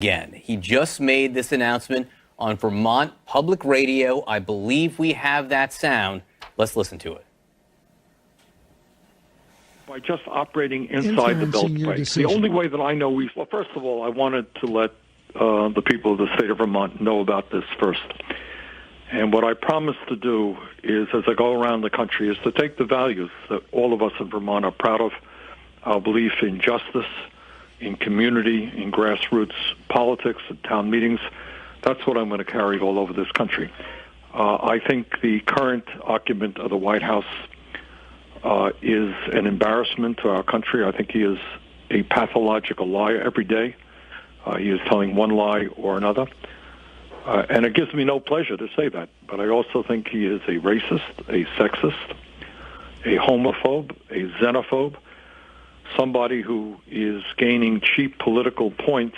Again, he just made this announcement on Vermont Public Radio. I believe we have that sound. Let's listen to it. By just operating inside the Beltway. The only way that I know well, first of all, I wanted to let the people of the state of Vermont know about this first. And what I promise to do is, as I go around the country, is to take the values that all of us in Vermont are proud of, our belief in justice, in community, in grassroots politics, at town meetings. That's what I'm going to carry all over this country. I think the current occupant of the White House is an embarrassment to our country. I think he is a pathological liar every day. He is telling one lie or another. And it gives me no pleasure to say that. But I also think he is a racist, a sexist, a homophobe, a xenophobe, somebody who is gaining cheap political points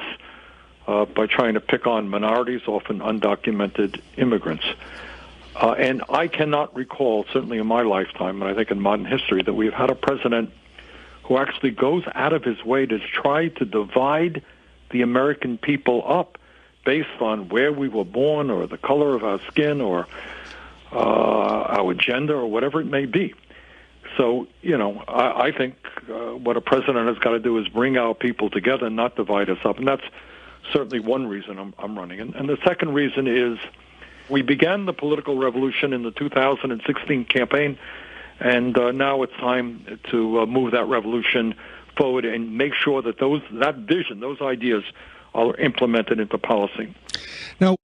by trying to pick on minorities, often undocumented immigrants. And I cannot recall, certainly in my lifetime, and I think in modern history, that we've had a president who actually goes out of his way to try to divide the American people up based on where we were born or the color of our skin or our gender or whatever it may be. So, I think what a president has got to do is bring our people together and not divide us up. And that's certainly one reason I'm running. And the second reason is we began the political revolution in the 2016 campaign, and now it's time to move that revolution forward and make sure that that vision, those ideas are implemented into policy. Now,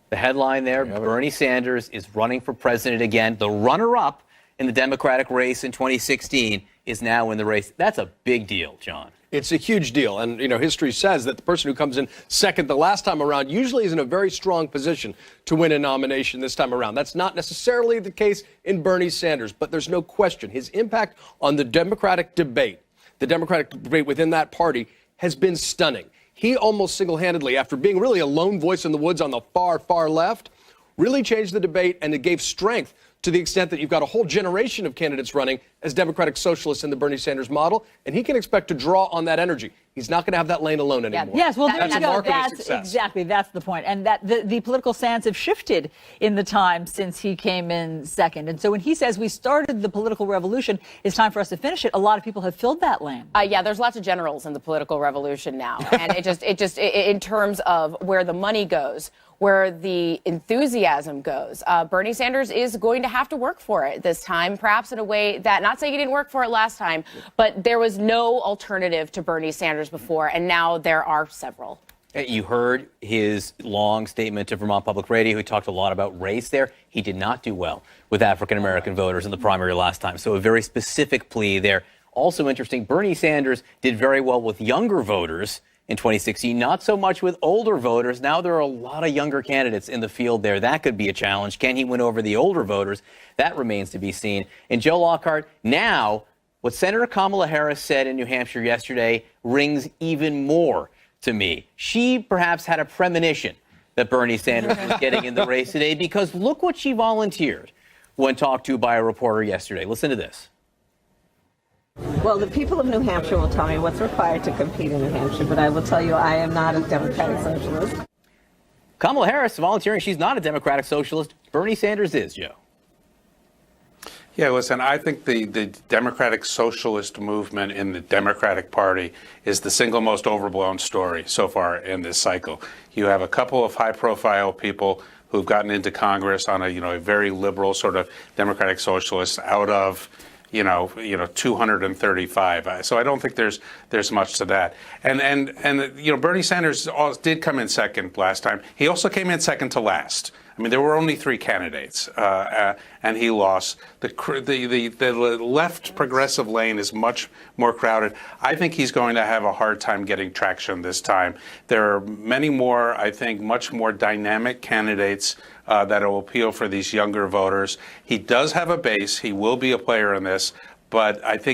the headline there, Bernie Sanders is running for president again. The runner-up in the Democratic race in 2016 is now in the race. That's a big deal, John. It's a huge deal. And, history says that the person who comes in second the last time around usually is in a very strong position to win a nomination this time around. That's not necessarily the case in Bernie Sanders, but there's no question his impact on the Democratic debate within that party has been stunning. He almost single-handedly, after being really a lone voice in the woods on the far, far left, really changed the debate, and it gave strength to the extent that you've got a whole generation of candidates running as Democratic socialists in the Bernie Sanders model, and he can expect to draw on that energy. He's not going to have that lane alone anymore. Yes, well, there that's you go. That's exactly, that's the point. And that the political sands have shifted in the time since he came in second. And so when he says we started the political revolution, it's time for us to finish it, a lot of people have filled that lane. Yeah, there's lots of generals in the political revolution now. And it just in terms of where the money goes, where the enthusiasm goes, Bernie Sanders is going to have to work for it this time, perhaps in a way that, not saying he didn't work for it last time, but there was no alternative to Bernie Sanders before, and now there are several. You heard his long statement to Vermont Public Radio. He talked a lot about race there. He did not do well with African-American voters in the primary last time, so a very specific plea there. Also interesting, Bernie Sanders did very well with younger voters in 2016, not so much with older voters. Now there are a lot of younger candidates in the field there. That could be a challenge. Can he win over the older voters? That remains to be seen. And Joe Lockhart, now what Senator Kamala Harris said in New Hampshire yesterday rings even more to me. She perhaps had a premonition that Bernie Sanders was getting in the race today, because look what she volunteered when talked to by a reporter yesterday. Listen to this. Well, the people of New Hampshire will tell me what's required to compete in New Hampshire, but I will tell you I am not a Democratic socialist. Kamala Harris volunteering she's not a Democratic socialist. Bernie Sanders is, Joe. Yeah, listen, I think the Democratic Socialist movement in the Democratic Party is the single most overblown story so far in this cycle. You have a couple of high-profile people who've gotten into Congress on a very liberal sort of Democratic Socialist out of 235. So I don't think there's much to that. And Bernie Sanders did come in second last time. He also came in second to last. I mean, there were only three candidates, and he lost. The left progressive lane is much more crowded. I think he's going to have a hard time getting traction this time. There are many more, I think, much more dynamic candidates that will appeal for these younger voters. He does have a base. He will be a player in this, but I think